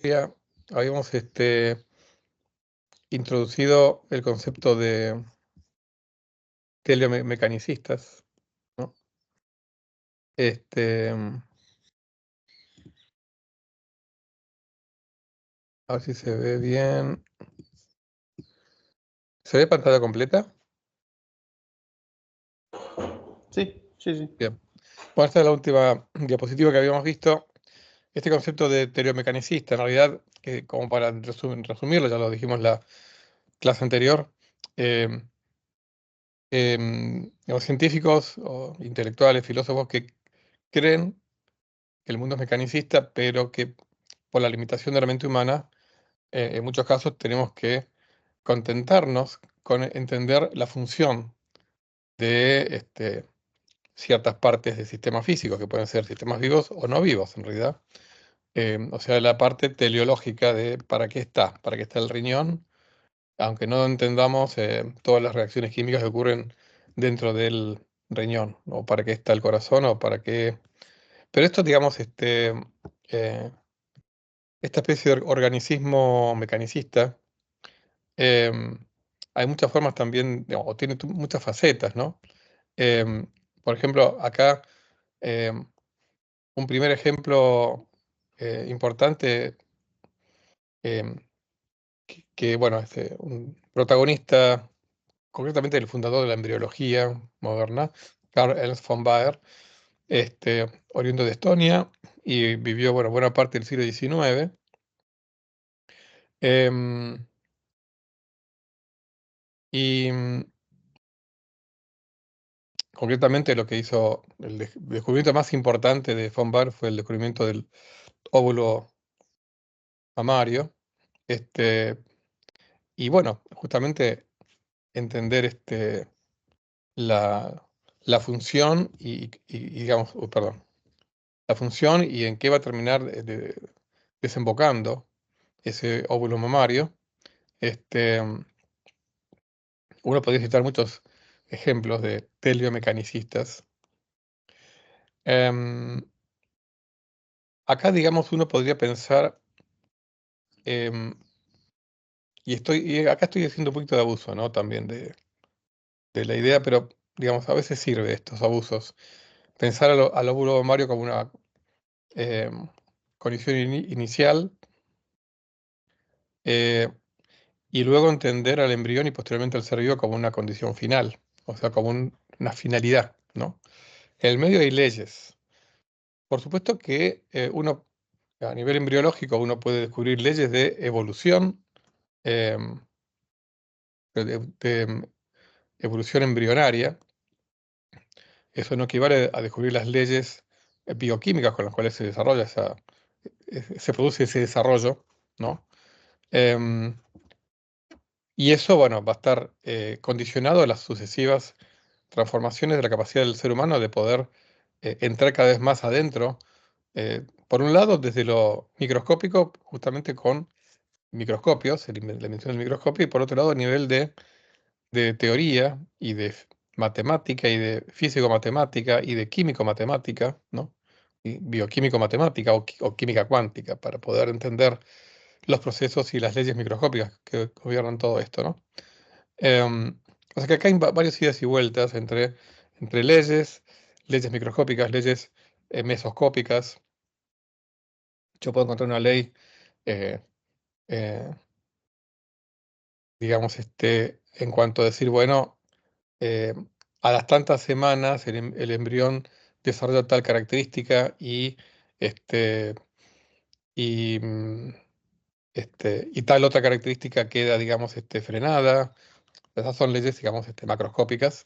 Ya habíamos introducido el concepto de teleomecanicistas, ¿no? Este, mm, a ver si se ve bien. ¿Se ve pantalla completa? Sí, sí, sí. Bien. Bueno, esta es la última diapositiva que habíamos visto. Este concepto de teleomecanicista, en realidad, como para resumirlo, ya lo dijimos en la clase anterior, eh, los científicos o intelectuales, filósofos que creen que el mundo es mecanicista, pero que por la limitación de la mente humana, en muchos casos tenemos que contentarnos con entender la función de ciertas partes del sistema físico, que pueden ser sistemas vivos o no vivos en realidad. O sea, la parte teleológica de para qué está el riñón, aunque no entendamos todas las reacciones químicas que ocurren dentro del riñón, o para qué está el corazón, o para qué. Pero esto, digamos, eh, esta especie de organismo mecanicista, em, hay muchas formas también, o tiene muchas facetas, ¿no? Em, por ejemplo, acá, em, un primer ejemplo importante, em, bueno, un protagonista, concretamente el fundador de la embriología moderna, Karl Ernst von Baer, oriundo de Estonia y vivió, bueno, buena parte del siglo XIX. em, y Concretamente lo que hizo, el descubrimiento más importante de von Baer fue el descubrimiento del óvulo mamario. Este, y bueno, justamente entender la, la función digamos, perdón, la función y en qué va a terminar desembocando ese óvulo mamario. Este, Uno podría citar muchos ejemplos de teleomecanicistas. Em, Acá, digamos, uno podría pensar, em, y acá estoy haciendo un poquito de abuso, ¿no? También de la idea, pero digamos, a veces sirve estos abusos. Pensar al óvulo mamario como una em, condición inicial, eh, y luego entender al embrión y posteriormente al ser vivo como una condición final, o sea, como una finalidad, ¿no? En el medio hay leyes. Por supuesto que uno, a nivel embriológico, uno puede descubrir leyes de evolución, em, de evolución embrionaria. Eso no equivale a descubrir las leyes bioquímicas con las cuales se desarrolla se produce ese desarrollo, ¿no? Em, y eso, bueno, va a estar condicionado a las sucesivas transformaciones de la capacidad del ser humano de poder entrar cada vez más adentro. Por un lado, desde lo microscópico, justamente con microscopios, la invención del microscopio, y por otro lado, a nivel de teoría y de matemática y de físico-matemática y de químico-matemática, ¿no? Y bioquímico-matemática o química cuántica, para poder entender los procesos y las leyes microscópicas que gobiernan todo esto, ¿no? Em, o sea que acá hay varias idas y vueltas entre leyes microscópicas, leyes mesoscópicas. Yo puedo encontrar una ley, eh, eh, digamos, en cuanto a decir, bueno, eh, a las tantas semanas el embrión desarrolla tal característica este, y, mm, y tal otra característica queda, digamos, frenada. Esas son leyes, digamos, macroscópicas,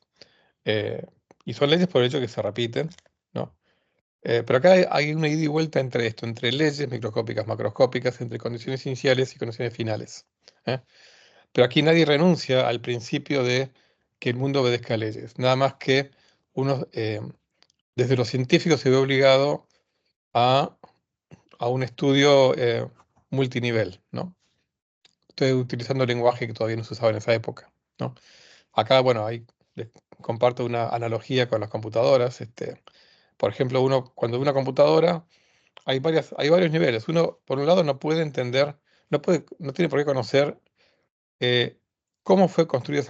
eh, y son leyes por el hecho que se repiten, ¿no? Pero acá hay una ida y vuelta entre esto, entre leyes microscópicas, macroscópicas, entre condiciones iniciales y condiciones finales, ¿eh? Pero aquí nadie renuncia al principio de que el mundo obedezca leyes, nada más que uno, desde los científicos se ve obligado a, a un estudio multinivel, ¿no? Estoy utilizando lenguaje que todavía no se usaba en esa época, ¿no? Acá, bueno, les comparto una analogía con las computadoras. Por ejemplo, uno cuando ve una computadora, hay varios niveles. Uno, por un lado, no puede entender, no tiene por qué conocer eh, cómo fue construida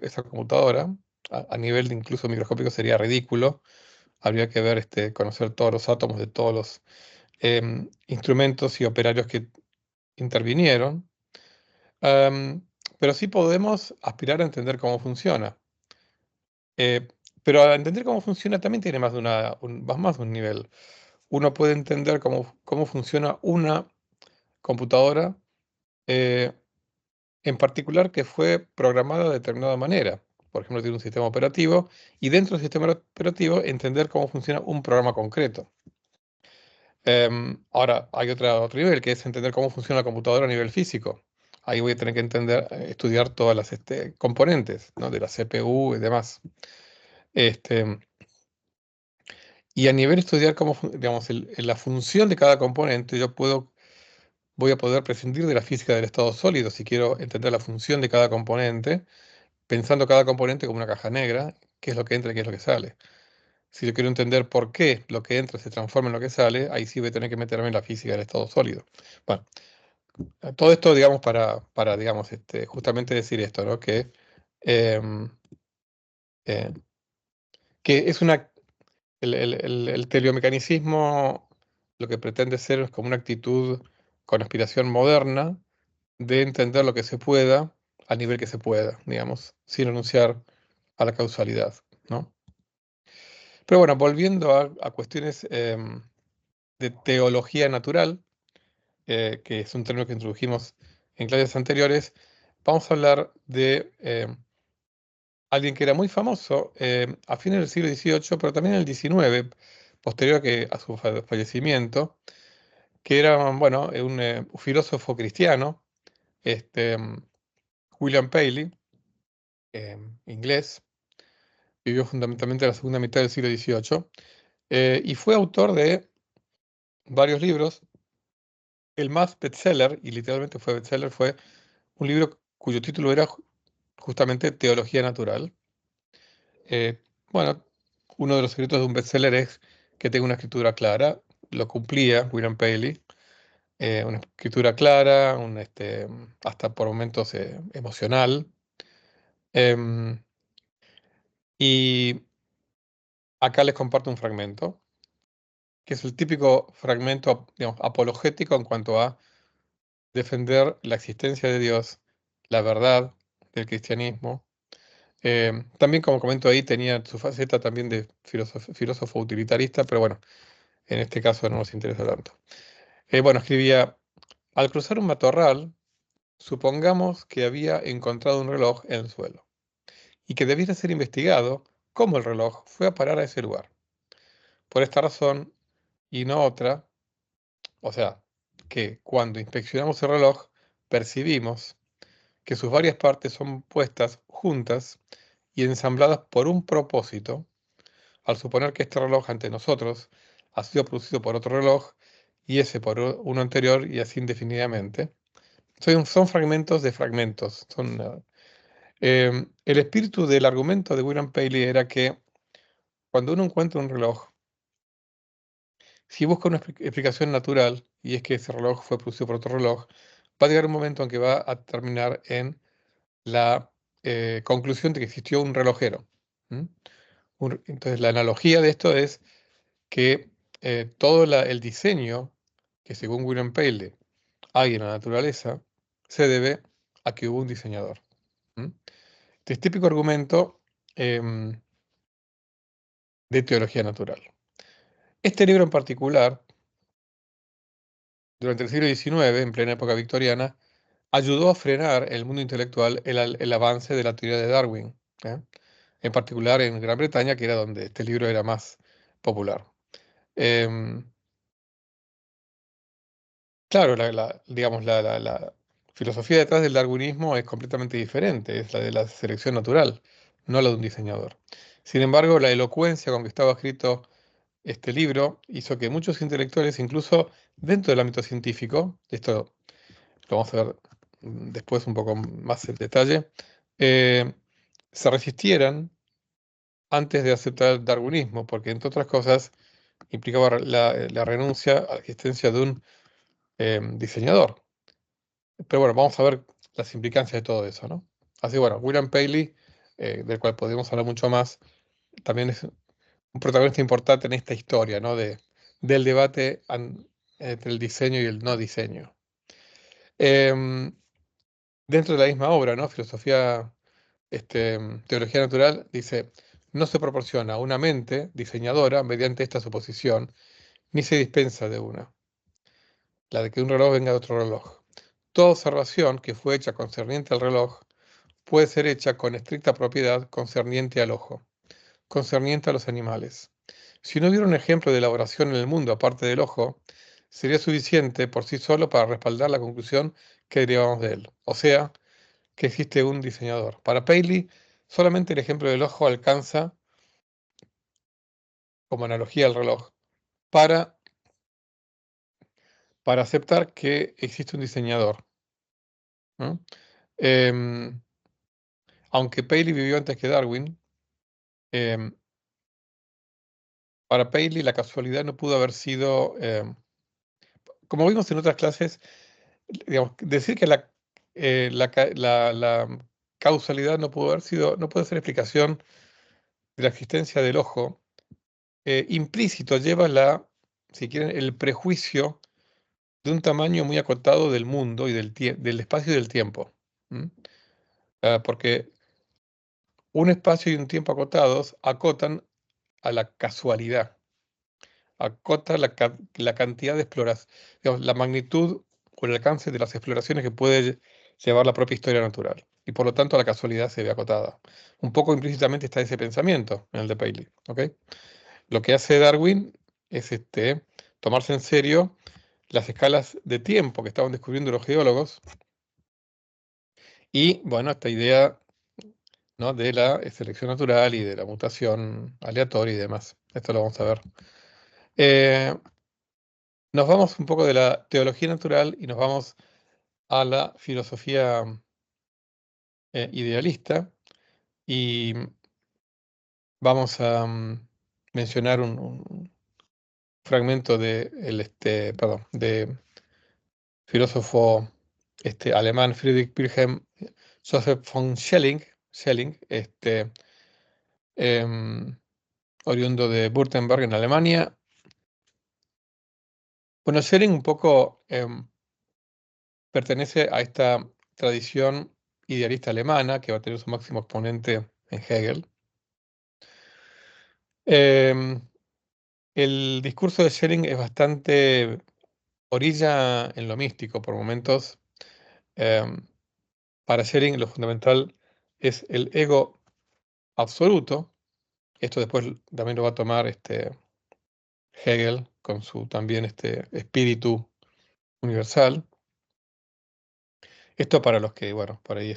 esa computadora. A nivel de incluso microscópico sería ridículo. Habría que ver, conocer todos los átomos de todos los instrumentos y operarios que intervinieron. Am, pero sí podemos aspirar a entender cómo funciona. Eh, pero a entender cómo funciona también tiene más de un nivel. Uno puede entender cómo funciona una computadora, eh, en particular que fue programada de determinada manera. Por ejemplo, tiene un sistema operativo y dentro del sistema operativo entender cómo funciona un programa concreto. Ahora, hay otro nivel que es entender cómo funciona la computadora a nivel físico. Ahí voy a tener que estudiar todas las componentes, ¿no? De la CPU y demás. Este, y a nivel estudiar digamos, la función de cada componente, voy a poder prescindir de la física del estado sólido si quiero entender la función de cada componente, pensando cada componente como una caja negra, qué es lo que entra y qué es lo que sale. Si yo quiero entender por qué lo que entra se transforma en lo que sale, ahí sí voy a tener que meterme en la física del estado sólido. Bueno, todo esto, digamos, digamos, justamente decir esto, ¿no? Em, eh, que es el teleomecanicismo lo que pretende ser es como una actitud con aspiración moderna de entender lo que se pueda a nivel que se pueda, digamos, sin renunciar a la causalidad, ¿no? Pero bueno, volviendo a cuestiones de teología natural, que es un término que introdujimos en clases anteriores, vamos a hablar de alguien que era muy famoso a fines del siglo XVIII, pero también en el XIX, posterior a su fallecimiento, que era, bueno, un filósofo cristiano, este, William Paley, inglés, vivió fundamentalmente en la segunda mitad del siglo XVIII, y fue autor de varios libros. El más bestseller, y literalmente fue bestseller, fue un libro cuyo título era justamente Teología Natural. Eh, bueno, uno de los secretos de un bestseller es que tenga una escritura clara. Lo cumplía William Paley. Una escritura clara, hasta por momentos emocional. Em, y acá les comparto un fragmento, que es el típico fragmento, digamos, apologético en cuanto a defender la existencia de Dios, la verdad del cristianismo. También, como comento ahí, tenía su faceta también de filósofo utilitarista, pero bueno, en este caso no nos interesa tanto. Bueno, escribía, al cruzar un matorral, supongamos que había encontrado un reloj en el suelo y que debiera ser investigado cómo el reloj fue a parar a ese lugar. Por esta razón y no otra, o sea, que cuando inspeccionamos el reloj, percibimos que sus varias partes son puestas juntas y ensambladas por un propósito, al suponer que este reloj ante nosotros ha sido producido por otro reloj y ese por uno anterior y así indefinidamente. Son fragmentos de fragmentos. El espíritu del argumento de William Paley era que cuando uno encuentra un reloj, si busca una explicación natural, y es que ese reloj fue producido por otro reloj, va a llegar un momento en que va a terminar en la conclusión de que existió un relojero. ¿M? Entonces, la analogía de esto es que todo el diseño que según William Paley hay en la naturaleza se debe a que hubo un diseñador. ¿M? Este es típico argumento em, de teología natural. Este libro en particular, durante el siglo XIX, en plena época victoriana, ayudó a frenar el mundo intelectual el avance de la teoría de Darwin, ¿eh? En particular en Gran Bretaña, que era donde este libro era más popular. Em, claro, digamos, la filosofía detrás del darwinismo es completamente diferente, es la de la selección natural, no la de un diseñador. Sin embargo, la elocuencia con que estaba escrito este libro hizo que muchos intelectuales, incluso dentro del ámbito científico, esto lo vamos a ver después un poco más en detalle, eh, se resistieran antes de aceptar el darwinismo, porque entre otras cosas implicaba la renuncia a la existencia de un diseñador. Pero bueno, vamos a ver las implicancias de todo eso, ¿no? Así que bueno, William Paley, del cual podemos hablar mucho más, también es un protagonista importante en esta historia, ¿no? Del debate entre el diseño y el no diseño. Em, Dentro de la misma obra, ¿no? Filosofía, Teología natural, dice, no se proporciona una mente diseñadora mediante esta suposición, ni se dispensa de una, la de que un reloj venga de otro reloj. Toda observación que fue hecha concerniente al reloj puede ser hecha con estricta propiedad concerniente al ojo, concerniente a los animales. Si no hubiera un ejemplo de elaboración en el mundo aparte del ojo, sería suficiente por sí solo para respaldar la conclusión que derivamos de él, o sea, que existe un diseñador. Para Paley, solamente el ejemplo del ojo alcanza, como analogía al reloj, para, para aceptar que existe un diseñador, ¿no? Em, Aunque Paley vivió antes que Darwin, em, para Paley la casualidad no pudo haber sido, como vimos en otras clases, digamos, decir que la causalidad no pudo haber sido, no puede ser explicación de la existencia del ojo, implícito lleva si quieren, el prejuicio de un tamaño muy acotado del mundo y del espacio y del tiempo. ¿M? Porque un espacio y un tiempo acotados acotan a la casualidad, acota la cantidad de exploración, la magnitud o el alcance de las exploraciones que puede llevar la propia historia natural. Y por lo tanto la casualidad se ve acotada. Un poco implícitamente está ese pensamiento en el de Paley. ¿Ok? Lo que hace Darwin es tomarse en serio las escalas de tiempo que estaban descubriendo los geólogos y, bueno, esta idea, ¿no? De la selección natural y de la mutación aleatoria y demás. Esto lo vamos a ver. Eh, Nos vamos un poco de la teología natural y nos vamos a la filosofía idealista y vamos a mencionar un fragmento de filósofo alemán Friedrich Wilhelm Joseph von Schelling, em, oriundo de Württemberg en Alemania. Bueno, Schelling un poco pertenece a esta tradición idealista alemana que va a tener su máximo exponente en Hegel. Em, el discurso de Schelling es bastante orilla en lo místico por momentos. Em, para Schelling lo fundamental es el ego absoluto. Esto después también lo va a tomar Hegel con su también espíritu universal. Esto para los que, bueno, por ahí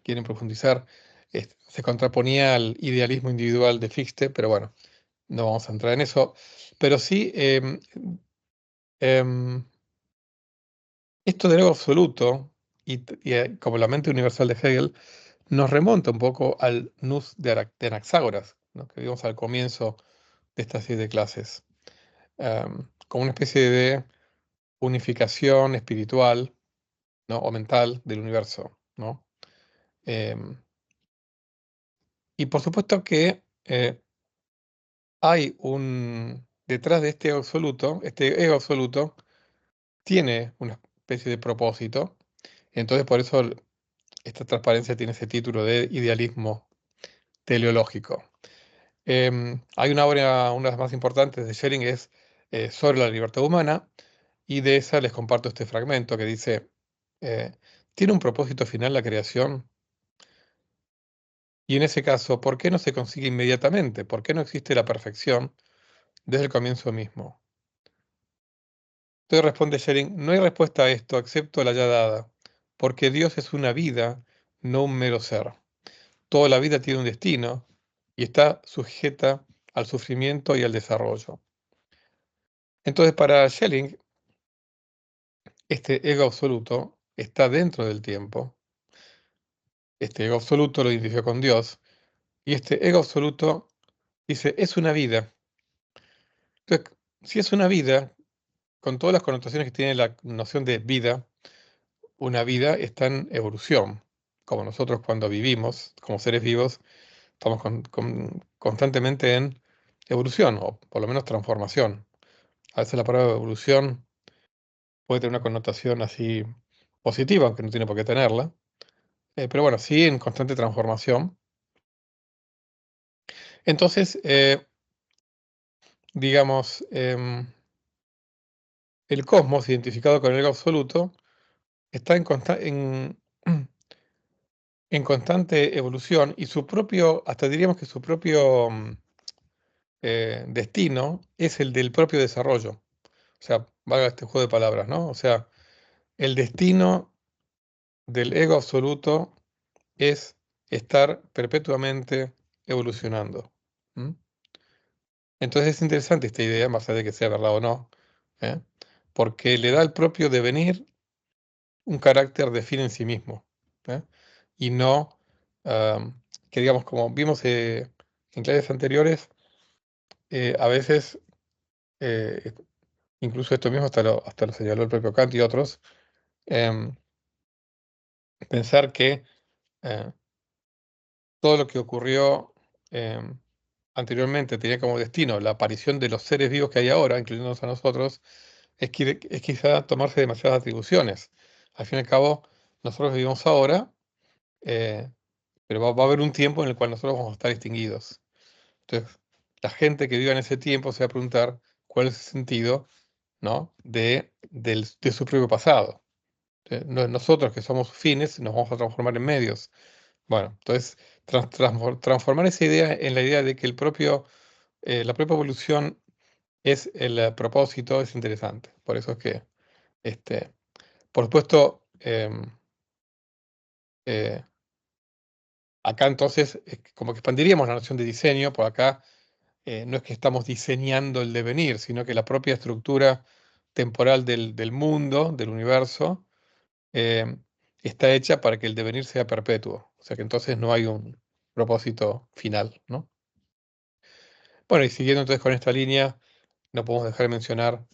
quieren profundizar, se contraponía al idealismo individual de Fichte, pero bueno, no vamos a entrar en eso. Pero sí, em, esto del ego absoluto y como la mente universal de Hegel nos remonta un poco al Nous de Anaxágoras, ¿no? Que vimos al comienzo de esta serie de clases, como una especie de unificación espiritual, ¿no? O mental del universo, ¿no? Em, y por supuesto que hay detrás de este ego absoluto tiene una especie de propósito, entonces por eso esta transparencia tiene ese título de idealismo teleológico. Hay una obra, una de las más importantes de Schelling es sobre la libertad humana, y de esa les comparto este fragmento que dice, ¿tiene un propósito final la creación? Y en ese caso, ¿por qué no se consigue inmediatamente? ¿Por qué no existe la perfección desde el comienzo mismo? Entonces responde Schelling, no hay respuesta a esto excepto la ya dada, porque Dios es una vida, no un mero ser. Toda la vida tiene un destino y está sujeta al sufrimiento y al desarrollo. Entonces para Schelling, este ego absoluto está dentro del tiempo. Este ego absoluto lo identifica con Dios y este ego absoluto dice, es una vida. Entonces, si es una vida, con todas las connotaciones que tiene la noción de vida, una vida está en evolución, como nosotros cuando vivimos como seres vivos, estamos constantemente en evolución, o por lo menos transformación. A veces la palabra evolución puede tener una connotación así positiva, aunque no tiene por qué tenerla, pero bueno, sí en constante transformación. Entonces, digamos, el cosmos, identificado con el ego absoluto, está en constante evolución y su propio, hasta diríamos que su propio destino es el del propio desarrollo. O sea, valga este juego de palabras, ¿no? O sea, el destino del ego absoluto es estar perpetuamente evolucionando. ¿M? Entonces es interesante esta idea, más allá de que sea verdad o no, ¿eh? Porque le da al propio devenir un carácter de fin en sí mismo, ¿eh? Y no, que digamos, como vimos en clases anteriores, a veces, eh, incluso esto mismo hasta lo señaló el propio Kant y otros, em, pensar que eh, todo lo que ocurrió em, anteriormente tenía como destino la aparición de los seres vivos que hay ahora, incluyéndonos a nosotros, es quizá tomarse demasiadas atribuciones. Al fin y al cabo, nosotros vivimos ahora, eh, pero va a haber un tiempo en el cual nosotros vamos a estar extinguidos. Entonces, la gente que viva en ese tiempo se va a preguntar cuál es el sentido, ¿no? de su propio pasado. Nosotros que somos fines nos vamos a transformar en medios. Bueno, entonces transformar esa idea en la idea de que la propia evolución es el propósito es interesante. Por eso es que, este, por supuesto, eh, acá entonces como que expandiríamos la noción de diseño. Por acá no es que estamos diseñando el devenir, sino que la propia estructura temporal del mundo, del universo, eh, está hecha para que el devenir sea perpetuo. O sea que entonces no hay un propósito final, ¿no? Bueno, y siguiendo entonces con esta línea, no podemos dejar de mencionar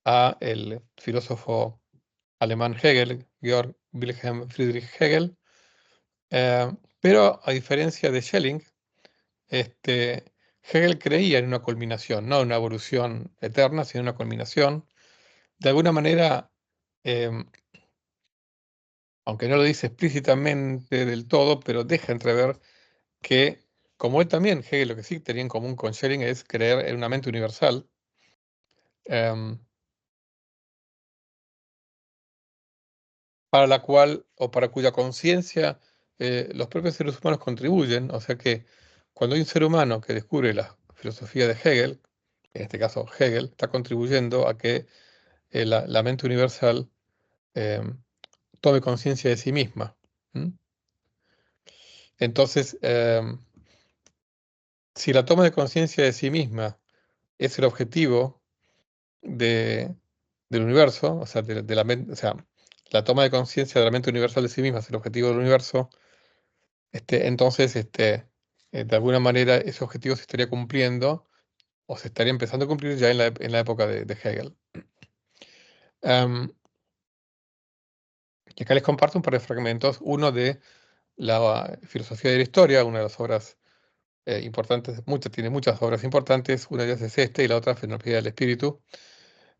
a el filósofo alemán Hegel, Georg Wilhelm Friedrich Hegel, pero a diferencia de Schelling, Hegel creía en una culminación, no en una evolución eterna, sino en una culminación. De alguna manera, em, aunque no lo dice explícitamente del todo, pero deja entrever que, como él también, Hegel lo que sí tenía en común con Schelling es creer en una mente universal, em, para la cual o para cuya conciencia los propios seres humanos contribuyen. O sea que cuando hay un ser humano que descubre la filosofía de Hegel, en este caso Hegel, está contribuyendo a que la mente universal em, tome conciencia de sí misma. ¿M? Entonces, si la toma de conciencia de sí misma es el objetivo de, del universo, o sea, o sea, la toma de conciencia de la mente universal de sí misma es el objetivo del universo, entonces, de alguna manera ese objetivo se estaría cumpliendo o se estaría empezando a cumplir ya en la época de Hegel. Em, y acá les comparto un par de fragmentos, uno de la filosofía de la historia, una de las obras importantes, tiene muchas obras importantes, una de ellas es esta y la otra Fenomenología del Espíritu.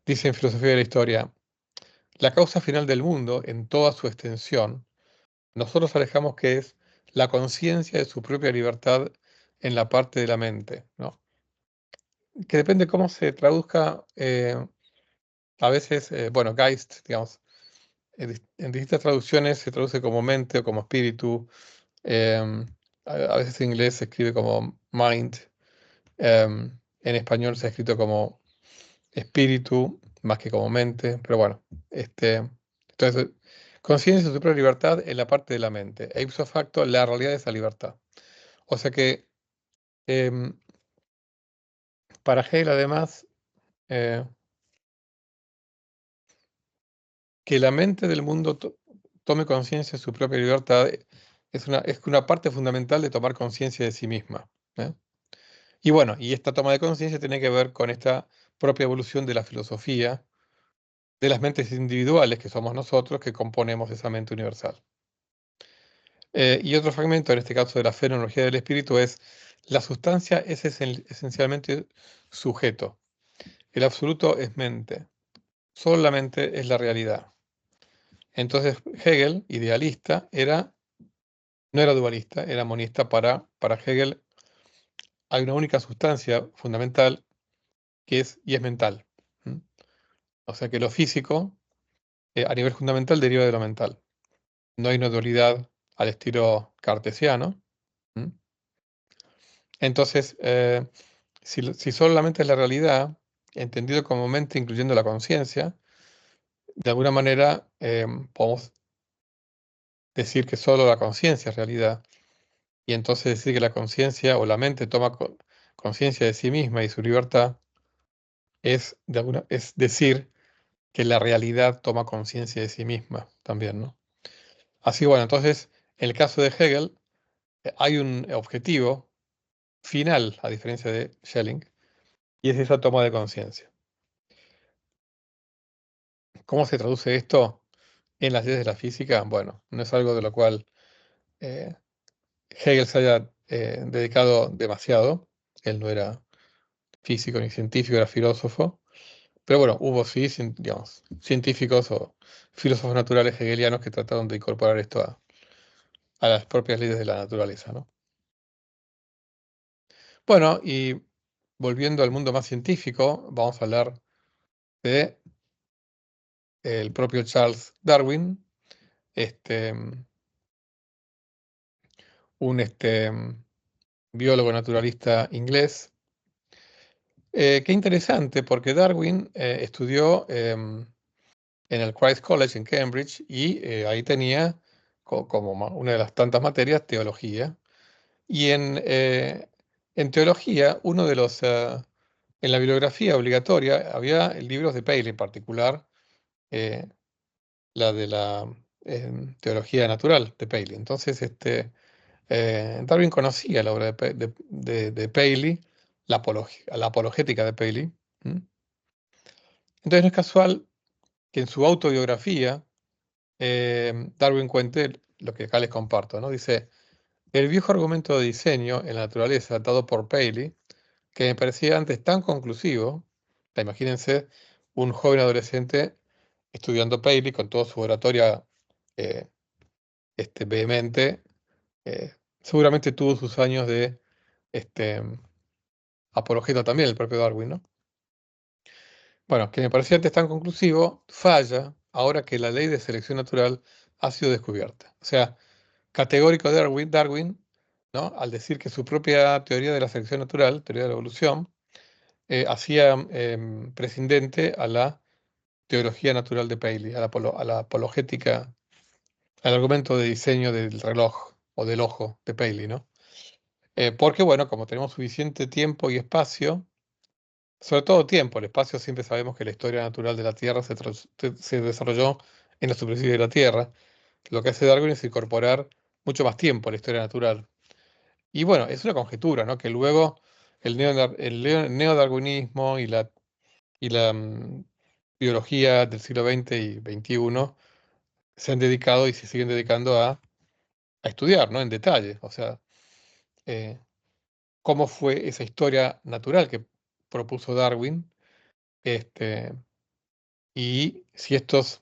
Dice en Filosofía de la Historia, la causa final del mundo, en toda su extensión, nosotros alejamos que es la conciencia de su propia libertad en la parte de la mente, ¿no? Que depende cómo se traduzca, a veces, bueno, Geist, digamos, en distintas traducciones se traduce como mente o como espíritu, em, a veces en inglés se escribe como mind, en español se ha escrito como espíritu más que como mente, pero bueno, entonces, conciencia de su propia libertad en la parte de la mente, e ipso facto la realidad de esa libertad. O sea que em, para Hegel además, eh, que la mente del mundo tome conciencia de su propia libertad es una parte fundamental de tomar conciencia de sí misma. ¿Eh? Y bueno, y esta toma de conciencia tiene que ver con esta propia evolución de la filosofía, de las mentes individuales que somos nosotros, que componemos esa mente universal. Y otro fragmento, en este caso de la fenomenología del espíritu, es: la sustancia es esencialmente sujeto. El absoluto es mente. Solo la mente es la realidad. Entonces Hegel, idealista, no era dualista, era monista. Para Hegel hay una única sustancia fundamental y es mental. ¿Mm? O sea que lo físico, a nivel fundamental, deriva de lo mental. No hay una dualidad al estilo cartesiano. ¿Mm? Entonces, si solo la mente es la realidad, entendido como mente incluyendo la conciencia, de alguna manera podemos decir que solo la conciencia es realidad, y entonces decir que la conciencia o la mente toma conciencia de sí misma y su libertad es decir que la realidad toma conciencia de sí misma también, ¿no? Así, bueno, entonces, en el caso de Hegel, hay un objetivo final, a diferencia de Schelling, y es esa toma de conciencia. ¿Cómo se traduce esto en las leyes de la física? Bueno, no es algo de lo cual eh, Hegel se haya dedicado demasiado. Él no era físico ni científico, era filósofo. Pero bueno, hubo sí, digamos, científicos o filósofos naturales hegelianos que trataron de incorporar esto a las propias leyes de la naturaleza, ¿no? Bueno, y volviendo al mundo más científico, vamos a hablar de el propio Charles Darwin, este, un biólogo naturalista inglés. Qué interesante, porque Darwin estudió en el Christ College en Cambridge y ahí tenía como una de las tantas materias teología. Y en teología, en la bibliografía obligatoria había libros de Paley en particular, eh, la de la teología natural de Paley. Entonces, Darwin conocía la obra de Paley, la apologética de Paley. ¿Mm? Entonces no es casual que en su autobiografía Darwin cuente lo que acá les comparto, ¿no? Dice: el viejo argumento de diseño en la naturaleza dado por Paley, que me parecía antes tan conclusivo. Imagínense un joven adolescente estudiando Paley con toda su oratoria eh, vehemente. Seguramente tuvo sus años de este, apologeta también, el propio Darwin, ¿no? Bueno, que me parecía antes tan conclusivo, falla ahora que la ley de selección natural ha sido descubierta. O sea, categórico Darwin, ¿no? Al decir que su propia teoría de la selección natural, teoría de la evolución, hacía prescindente a la teología natural de Paley, a la apologética, al argumento de diseño del reloj o del ojo de Paley, ¿no? Porque, bueno, como tenemos suficiente tiempo y espacio, sobre todo tiempo, el espacio, siempre sabemos que la historia natural de la Tierra se desarrolló en la superficie de la Tierra. Lo que hace Darwin es incorporar mucho más tiempo a la historia natural. Y bueno, es una conjetura, ¿no? Que luego el neodarwinismo y la biología del siglo XX y XXI se han dedicado y se siguen dedicando a estudiar, ¿no? En detalle. O sea, eh, cómo fue esa historia natural que propuso Darwin, este, y si estos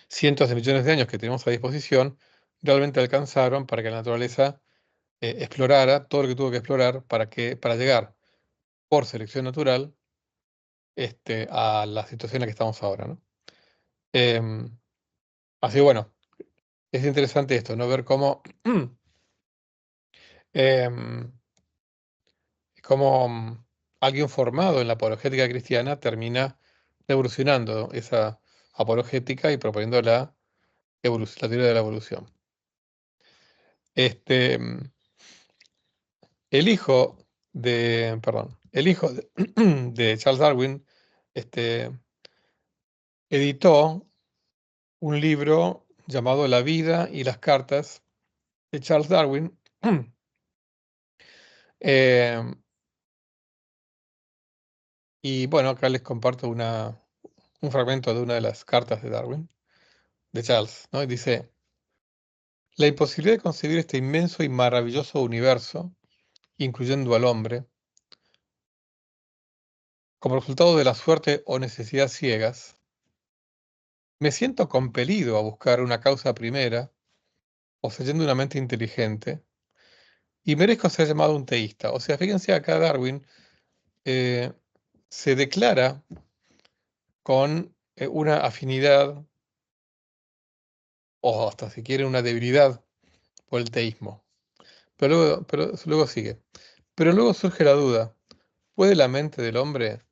cientos de millones de años que tenemos a disposición realmente alcanzaron para que la naturaleza explorara todo lo que tuvo que explorar para llegar por selección natural a la situación en la que estamos ahora, ¿no? Em, Así que bueno, es interesante esto, ¿no? Ver em, cómo alguien formado en la apologética cristiana termina revolucionando esa apologética y proponiendo la teoría de la evolución. Este, em, el hijo de Charles Darwin, este, editó un libro llamado La vida y las cartas de Charles Darwin, em, Y bueno, acá les comparto un fragmento de una de las cartas de Darwin, de Charles, ¿no? Y dice, la imposibilidad de concebir este inmenso y maravilloso universo, incluyendo al hombre, como resultado de la suerte o necesidad ciegas, me siento compelido a buscar una causa primera, poseyendo una mente inteligente, y merezco ser llamado un teísta. O sea, fíjense acá Darwin eh, se declara con una afinidad, o hasta si quiere una debilidad, por el teísmo. Pero luego sigue. Pero luego surge la duda, ¿puede la mente del hombre,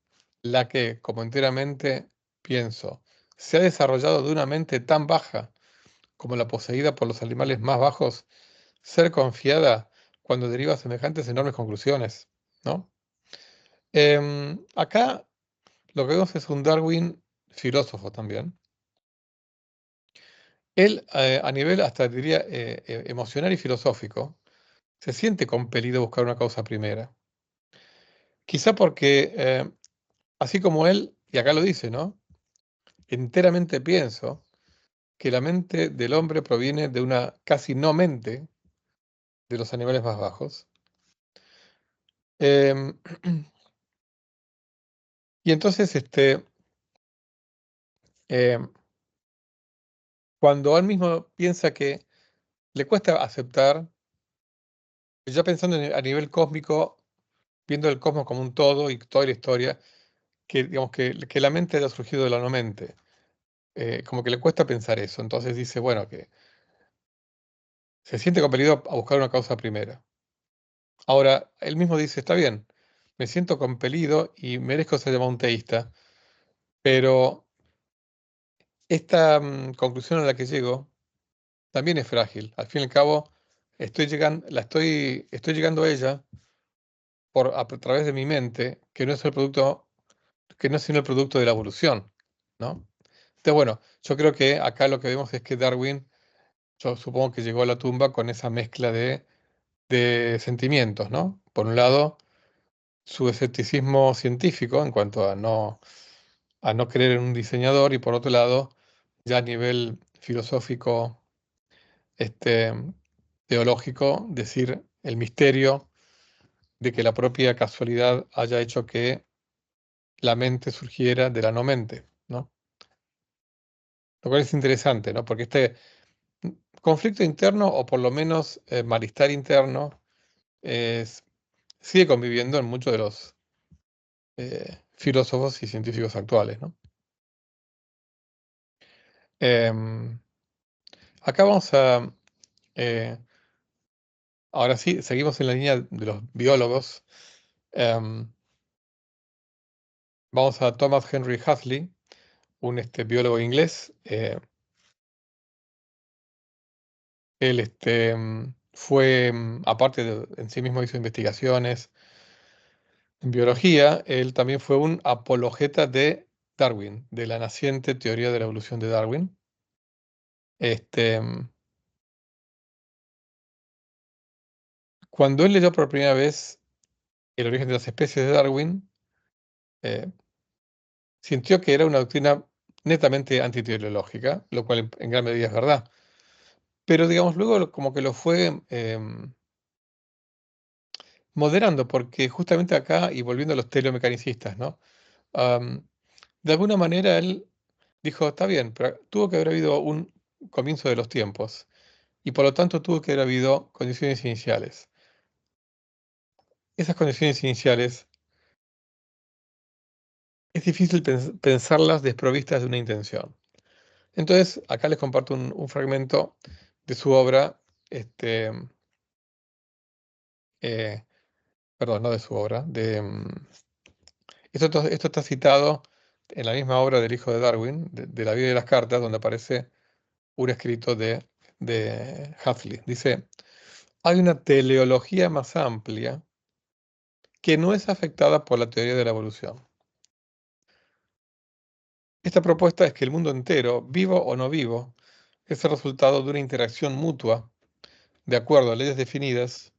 la que, como enteramente pienso, se ha desarrollado de una mente tan baja como la poseída por los animales más bajos, ser confiada cuando deriva semejantes enormes conclusiones? ¿No? Acá lo que vemos es un Darwin filósofo también. Él, a nivel hasta diría emocional y filosófico, se siente compelido a buscar una causa primera. Quizá porque, así como él, y acá lo dice, ¿no? Enteramente pienso que la mente del hombre proviene de una casi no mente de los animales más bajos. Em, y entonces, em, cuando él mismo piensa que le cuesta aceptar, ya pensando a nivel cósmico, viendo el cosmos como un todo y toda la historia, que, digamos, que la mente haya surgido de la no mente. Como que le cuesta pensar eso. Entonces dice, bueno, que se siente compelido a buscar una causa primera. Ahora, él mismo dice, está bien, me siento compelido y merezco ser llamado un teísta, pero esta conclusión a la que llego también es frágil. Al fin y al cabo, estoy llegando a ella a través de mi mente, que no es el producto, que no es sino el producto de la evolución, ¿no? Entonces, bueno, yo creo que acá lo que vemos es que Darwin, yo supongo que llegó a la tumba con esa mezcla de sentimientos, ¿no? Por un lado, su escepticismo científico en cuanto a no creer en un diseñador y por otro lado, ya a nivel filosófico, este, teológico, decir el misterio de que la propia casualidad haya hecho que la mente surgiera de la no mente, ¿no? Lo cual es interesante, ¿no? Porque este conflicto interno, o por lo menos malestar interno, es- sigue conviviendo en muchos de los filósofos y científicos actuales, ¿no? Em, Acá vamos eh, ahora sí, seguimos en la línea de los biólogos. Em, Vamos a Thomas Henry Huxley, un biólogo inglés. Él fue, aparte en sí mismo hizo investigaciones en biología, él también fue un apologeta de Darwin, de la naciente teoría de la evolución de Darwin. Este, em, Cuando él leyó por primera vez El origen de las especies de Darwin, eh, sintió que era una doctrina netamente antiteológica, lo cual en gran medida es verdad. Pero digamos, luego como que lo fue moderando, porque justamente acá, y volviendo a los teleomecanicistas, ¿no? Am, de alguna manera él dijo, está bien, pero tuvo que haber habido un comienzo de los tiempos, y por lo tanto tuvo que haber habido condiciones iniciales. Esas condiciones iniciales es difícil pensarlas desprovistas de una intención. Entonces, acá les comparto un fragmento de su obra, este, eh, perdón, no de su obra, esto está citado en la misma obra del hijo de Darwin, de la vida y de las cartas, donde aparece un escrito de Huxley. Dice, hay una teleología más amplia que no es afectada por la teoría de la evolución. Esta propuesta es que el mundo entero, vivo o no vivo, es el resultado de una interacción mutua, de acuerdo a leyes definidas,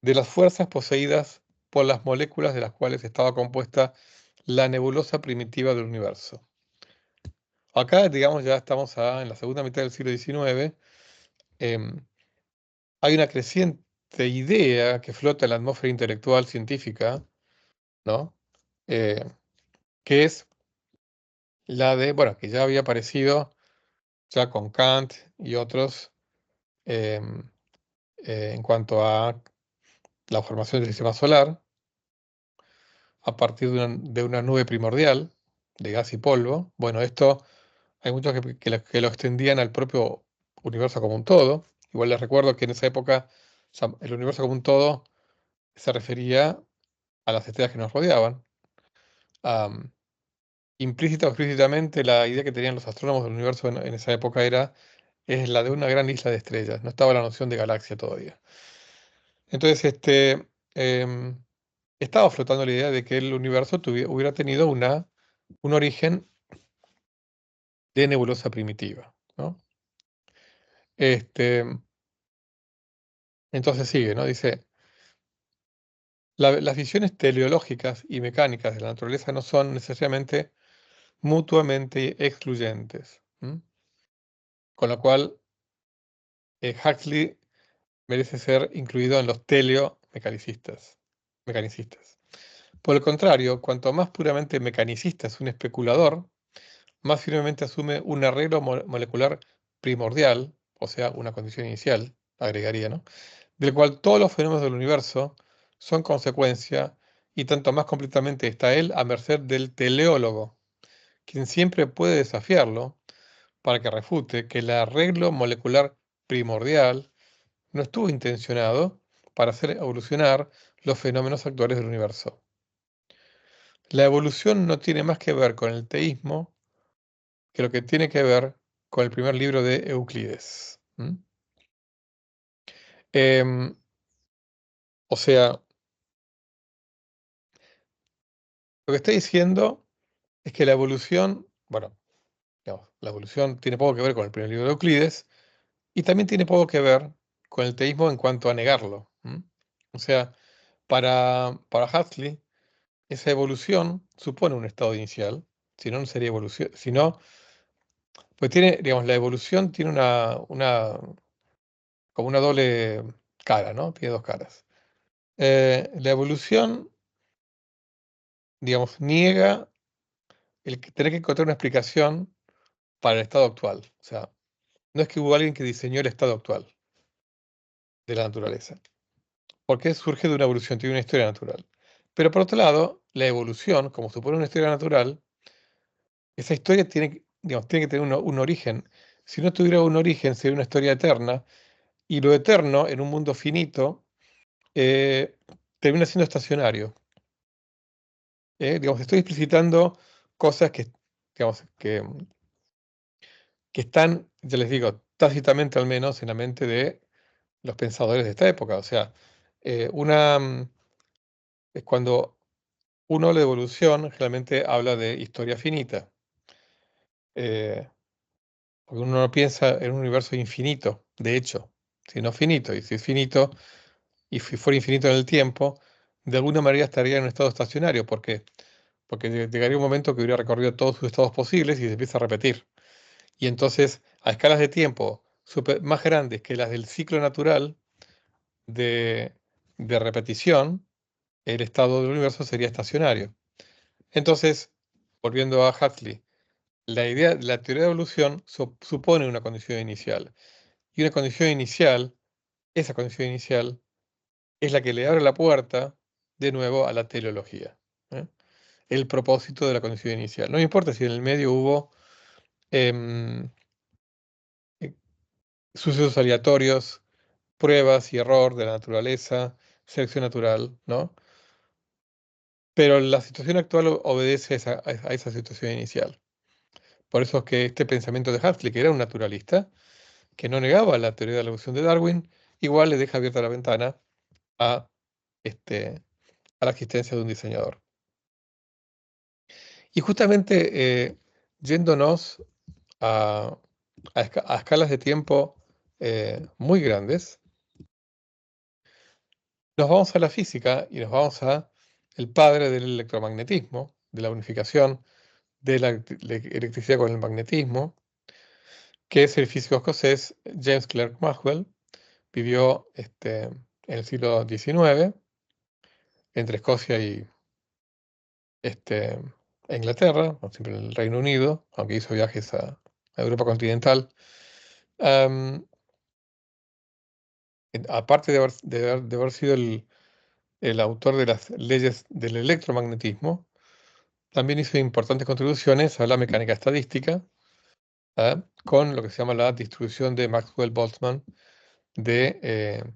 de las fuerzas poseídas por las moléculas de las cuales estaba compuesta la nebulosa primitiva del universo. Acá, digamos, ya estamos en la segunda mitad del siglo XIX. Hay una creciente idea que flota en la atmósfera intelectual científica, ¿no? Que es la de, bueno, que ya había aparecido ya con Kant y otros em, en cuanto a la formación del sistema solar a partir de una nube primordial de gas y polvo. Bueno, esto hay muchos que lo extendían al propio universo como un todo. Igual les recuerdo que en esa época el universo como un todo se refería a las estrellas que nos rodeaban. Am, Implícita o explícitamente, la idea que tenían los astrónomos del universo en esa época es la de una gran isla de estrellas. No estaba la noción de galaxia todavía. Entonces, em, estaba flotando la idea de que el universo hubiera tenido un origen de nebulosa primitiva, ¿no? Este, entonces sigue, ¿no? Dice, las visiones teleológicas y mecánicas de la naturaleza no son necesariamente mutuamente excluyentes. Con lo cual, Huxley merece ser incluido en los teleomecanicistas. Mecanicistas. Por el contrario, cuanto más puramente mecanicista es un especulador, más firmemente asume un arreglo molecular primordial, o sea, una condición inicial, agregaría, ¿no? Del cual todos los fenómenos del universo son consecuencia, y tanto más completamente está él a merced del teleólogo, quien siempre puede desafiarlo para que refute que el arreglo molecular primordial no estuvo intencionado para hacer evolucionar los fenómenos actuales del universo. La evolución no tiene más que ver con el teísmo que lo que tiene que ver con el primer libro de Euclides. Em, o sea, lo que está diciendo es que la evolución, bueno, digamos, la evolución tiene poco que ver con el primer libro de Euclides y también tiene poco que ver con el teísmo en cuanto a negarlo. O sea, para Huxley, esa evolución supone un estado inicial, si no, no sería evolución, si no, pues tiene, digamos, la evolución tiene como una doble cara, ¿no? Tiene dos caras. La evolución, digamos, niega el tener que encontrar una explicación para el estado actual. O sea, no es que hubo alguien que diseñó el estado actual de la naturaleza, porque surge de una evolución, tiene una historia natural. Pero por otro lado, la evolución, como supone una historia natural, esa historia digamos, tiene que tener un origen. Si no tuviera un origen, sería una historia eterna, y lo eterno, en un mundo finito, termina siendo estacionario. Digamos, estoy explicitando cosas digamos, que están, ya les digo, tácitamente al menos en la mente de los pensadores de esta época. O sea, es cuando uno habla de evolución, realmente habla de historia finita. Eh, Porque uno no piensa en un universo infinito, de hecho, sino finito. Y si es finito, y si fuera infinito en el tiempo, de alguna manera estaría en un estado estacionario. ¿Por qué? Porque llegaría un momento que hubiera recorrido todos sus estados posibles y se empieza a repetir. Y entonces, a escalas de tiempo más grandes que las del ciclo natural de, de repetición, el estado del universo sería estacionario. Entonces, volviendo a Huxley, la teoría de evolución supone una condición inicial. Y una condición inicial, esa condición inicial, es la que le abre la puerta de nuevo a la teleología. ¿eh? El propósito de la condición inicial. No importa si en el medio hubo em, eh, sucesos aleatorios, pruebas y error de la naturaleza, selección natural, ¿no? Pero la situación actual obedece a esa situación inicial. Por eso es que este pensamiento de Huxley, que era un naturalista, que no negaba la teoría de la evolución de Darwin, igual le deja abierta la ventana a, este, a la existencia de un diseñador. Y justamente yéndonos a, a escalas de tiempo muy grandes, nos vamos a la física y nos vamos a el padre del electromagnetismo, de la unificación de la electricidad con el magnetismo, que es el físico escocés James Clerk Maxwell. Vivió en el siglo XIX entre Escocia y este, Inglaterra, o siempre en el Reino Unido, aunque hizo viajes a Europa continental. Aparte de haber sido el autor de las leyes del electromagnetismo, también hizo importantes contribuciones a la mecánica estadística, con lo que se llama la distribución de Maxwell-Boltzmann de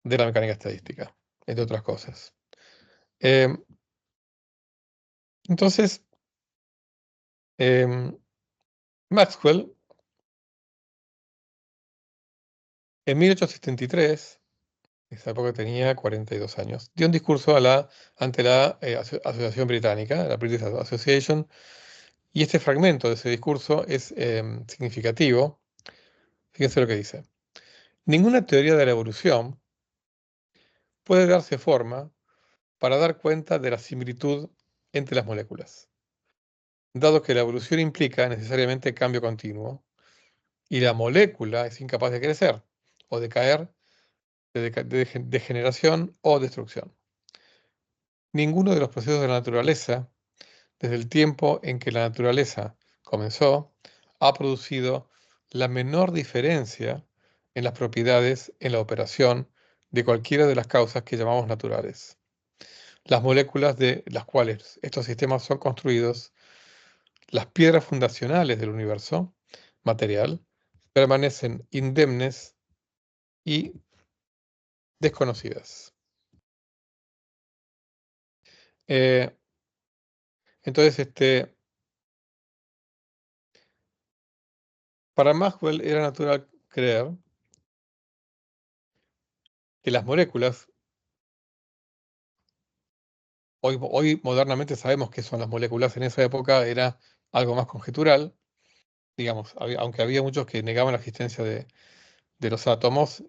la mecánica estadística, entre otras cosas. Em, entonces, em, Maxwell, en 1873, en esa época tenía 42 años, dio un discurso ante la Asociación Británica, la British Association, y este fragmento de ese discurso es significativo. Fíjense lo que dice. Ninguna teoría de la evolución puede darse forma para dar cuenta de la similitud entre las moléculas, dado que la evolución implica necesariamente cambio continuo y la molécula es incapaz de crecer o de caer de degeneración o destrucción. Ninguno de los procesos de la naturaleza, desde el tiempo en que la naturaleza comenzó, ha producido la menor diferencia en las propiedades en la operación de cualquiera de las causas que llamamos naturales. Las moléculas de las cuales estos sistemas son construidos, las piedras fundacionales del universo material, permanecen indemnes y desconocidas. Eh, entonces, para Maxwell era natural creer que las moléculas, hoy modernamente sabemos qué son las moléculas, en esa época era algo más conjetural, digamos, aunque había muchos que negaban la existencia de los átomos,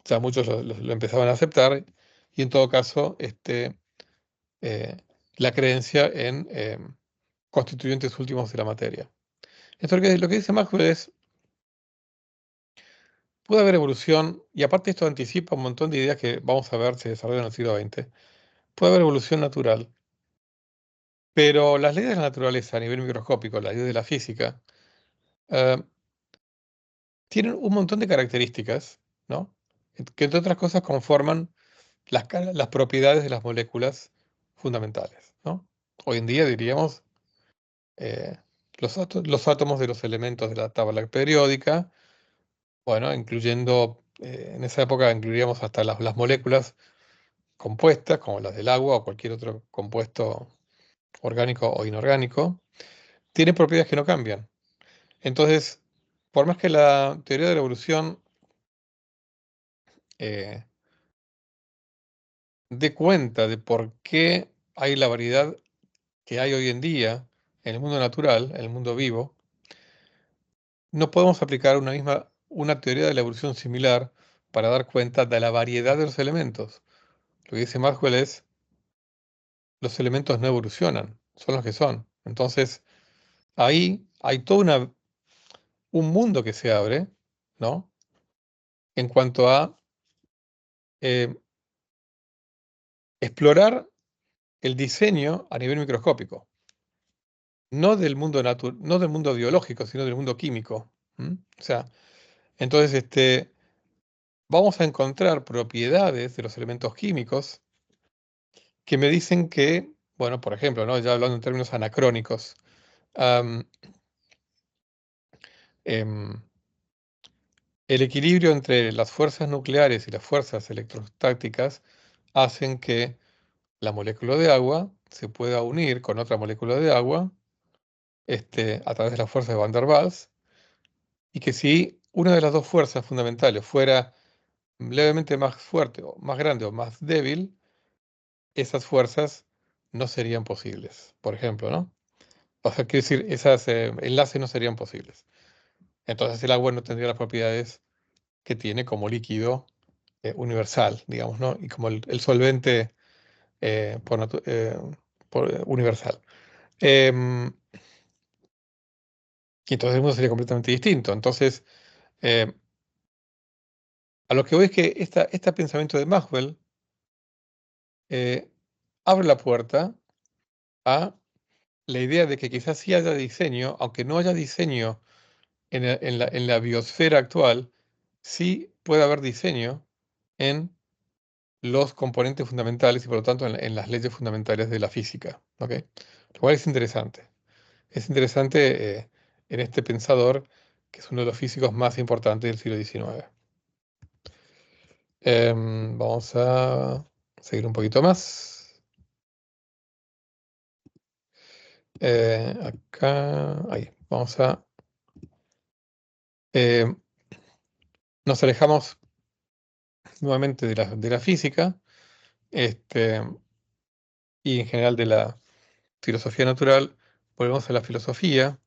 ya muchos lo empezaban a aceptar, y en todo caso, eh, la creencia en constituyentes últimos de la materia. Entonces, lo que dice Maxwell es, puede haber evolución, y aparte esto anticipa un montón de ideas que vamos a ver se desarrollan en el siglo XX. Puede haber evolución natural, pero las leyes de la naturaleza a nivel microscópico, las leyes de la física, eh, tienen un montón de características, ¿no? Que entre otras cosas conforman las propiedades de las moléculas fundamentales, ¿no? Hoy en día diríamos eh, los átomos de los elementos de la tabla periódica, bueno, incluyendo, en esa época incluiríamos hasta las moléculas compuestas, como las del agua o cualquier otro compuesto orgánico o inorgánico, tienen propiedades que no cambian. Entonces, por más que la teoría de la evolución eh, dé cuenta de por qué hay la variedad que hay hoy en día en el mundo natural, en el mundo vivo, no podemos aplicar una teoría de la evolución similar para dar cuenta de la variedad de los elementos. Lo que dice Maxwell es, los elementos no evolucionan, son los que son. Entonces, ahí hay todo un mundo que se abre, ¿no? En cuanto a eh, explorar el diseño a nivel microscópico, no del mundo biológico, sino del mundo químico. O sea, entonces vamos a encontrar propiedades de los elementos químicos que me dicen que, bueno, por ejemplo, ¿no? Ya hablando en términos anacrónicos, am, em, el equilibrio entre las fuerzas nucleares y las fuerzas electrostáticas hacen que la molécula de agua se pueda unir con otra molécula de agua a través de la fuerza de Van der Waals, y que si una de las dos fuerzas fundamentales fuera levemente más fuerte o más grande o más débil, esas fuerzas no serían posibles, por ejemplo, ¿no? O sea, quiero decir, esos enlaces no serían posibles. Entonces el agua no tendría las propiedades que tiene como líquido universal, digamos, ¿no? Y como el solvente universal. Em, y entonces el mundo sería completamente distinto. Entonces, eh, a lo que voy es que este pensamiento de Maxwell eh, abre la puerta a la idea de que quizás sí haya diseño, aunque no haya diseño en la biosfera actual, sí puede haber diseño en los componentes fundamentales y por lo tanto en las leyes fundamentales de la física. ¿Ok? Lo cual es interesante. Es interesante en este pensador que es uno de los físicos más importantes del siglo XIX. Vamos a seguir un poquito más. Acá, ahí, vamos a... eh, nos alejamos nuevamente de la física este, y en general de la filosofía natural, volvemos a la filosofía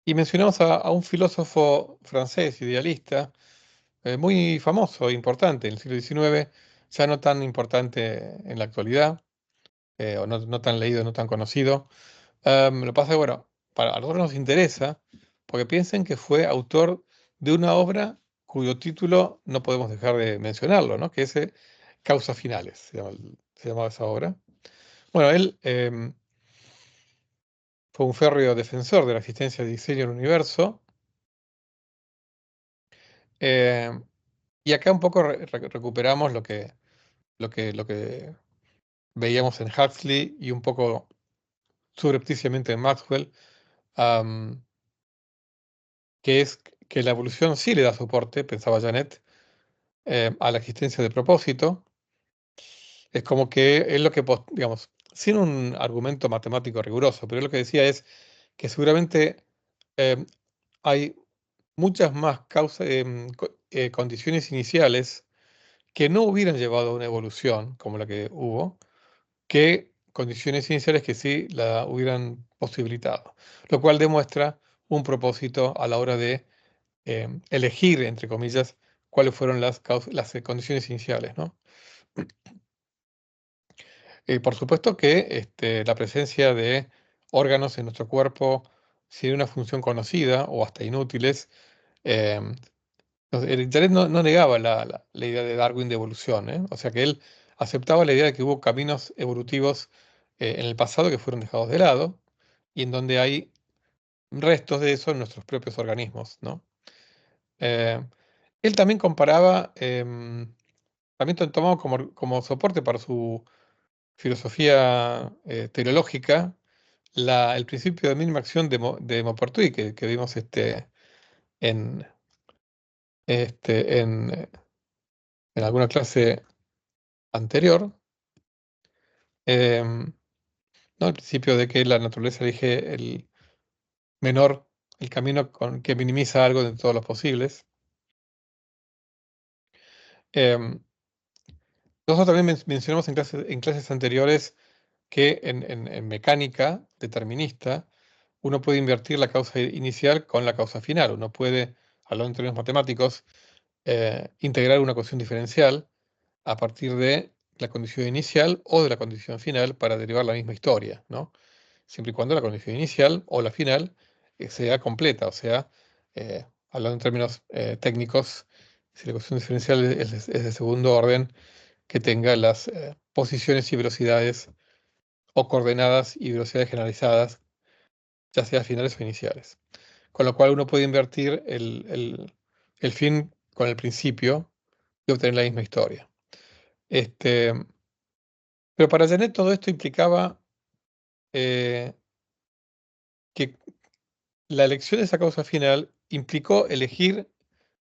y mencionamos a un filósofo francés idealista muy famoso e importante en el siglo XIX, ya no tan importante en la actualidad, o no tan leído, no tan conocido. Lo que pasa es que, bueno, para a nosotros nos interesa, porque piensen que fue autor de una obra cuyo título no podemos dejar de mencionarlo, ¿no? Que es Causas Finales, se llamaba esa obra. Bueno, él fue un férreo defensor de la existencia de diseño del universo, eh, y acá un poco recuperamos lo que veíamos en Huxley y un poco subrepticiamente en Maxwell, am, que es que la evolución sí le da soporte, pensaba Janet, a la existencia de propósito. Es como que es lo que, digamos, sin un argumento matemático riguroso, pero lo que decía es que seguramente em, hay muchas más causas, condiciones iniciales que no hubieran llevado a una evolución como la que hubo, que condiciones iniciales que sí la hubieran posibilitado, lo cual demuestra un propósito a la hora de elegir, entre comillas, cuáles fueron las condiciones iniciales, ¿no? Por supuesto que la presencia de órganos en nuestro cuerpo sin una función conocida o hasta inútiles, em, Jared no negaba la idea de Darwin de evolución, ¿eh? O sea que él aceptaba la idea de que hubo caminos evolutivos en el pasado que fueron dejados de lado y en donde hay restos de eso en nuestros propios organismos, ¿no? Eh, Él también comparaba, también tomaba como soporte para su filosofía teleológica el principio de mínima acción de Maupertuis que vimos en, este, en alguna clase anterior, em, ¿no? El principio de que la naturaleza elige el menor, el camino que minimiza algo de todos los posibles. Em, Nosotros también mencionamos en clases anteriores que en mecánica determinista uno puede invertir la causa inicial con la causa final. Uno puede, hablando en términos matemáticos, integrar una ecuación diferencial a partir de la condición inicial o de la condición final para derivar la misma historia, ¿no? Siempre y cuando la condición inicial o la final sea completa, o sea, hablando en términos técnicos, si la ecuación diferencial es de segundo orden, que tenga las posiciones y velocidades o coordenadas y velocidades generalizadas, ya sea finales o iniciales. Con lo cual uno puede invertir el fin con el principio y obtener la misma historia. Este, pero para Janet todo esto implicaba eh, que la elección de esa causa final implicó elegir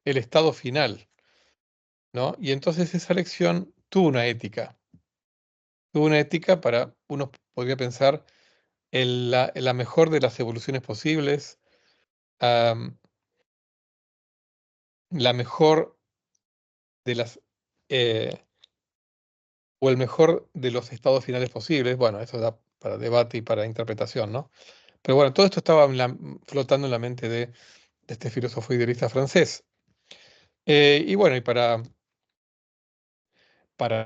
el estado final, ¿no? Y entonces esa elección tuvo una ética. Tuvo una ética para, uno podría pensar, en la mejor de las evoluciones posibles, am, la mejor de las, o el mejor de los estados finales posibles. Bueno, eso da para debate y para interpretación, ¿no? Pero bueno, todo esto estaba flotando en la mente de este filósofo idealista francés. Y bueno, y para para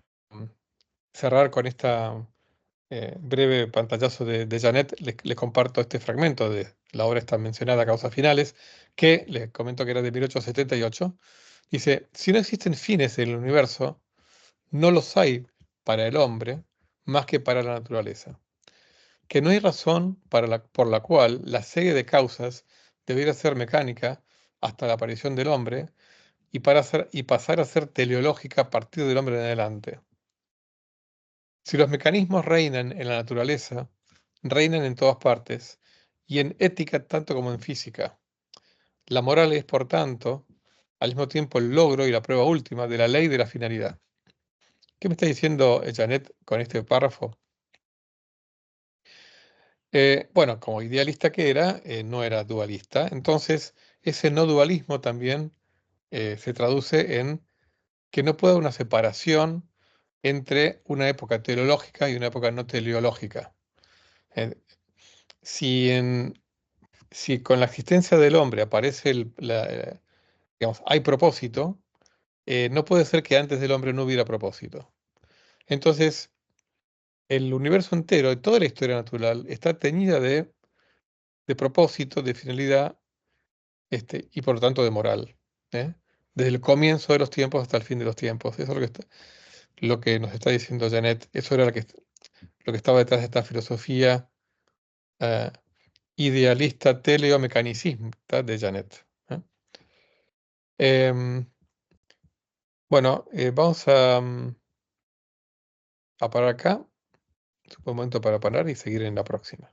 cerrar con esta breve pantallazo de Janet, les comparto este fragmento de la obra esta mencionada, Causas Finales, que les comento que era de 1878. Dice, si no existen fines en el universo, no los hay para el hombre más que para la naturaleza. Que no hay razón por la cual la serie de causas debiera ser mecánica hasta la aparición del hombre y pasar a ser teleológica a partir del hombre en adelante. Si los mecanismos reinan en la naturaleza, reinan en todas partes, y en ética tanto como en física. La moral es, por tanto, al mismo tiempo el logro y la prueba última de la ley de la finalidad. ¿Qué me está diciendo Janet con este párrafo? Bueno, como idealista que era, no era dualista. Entonces, ese no dualismo también se traduce en que no puede haber una separación entre una época teleológica y una época no teleológica. Eh, si, si con la existencia del hombre aparece digamos, hay propósito, no puede ser que antes del hombre no hubiera propósito. Entonces, el universo entero, toda la historia natural, está teñida de propósito, de finalidad, y por lo tanto de moral. ¿eh? Desde el comienzo de los tiempos hasta el fin de los tiempos. Eso es lo que nos está diciendo Janet. Eso era lo que estaba detrás de esta filosofía idealista teleomecanicista de Janet. Em, bueno, vamos a parar acá. Es un momento para parar y seguir en la próxima.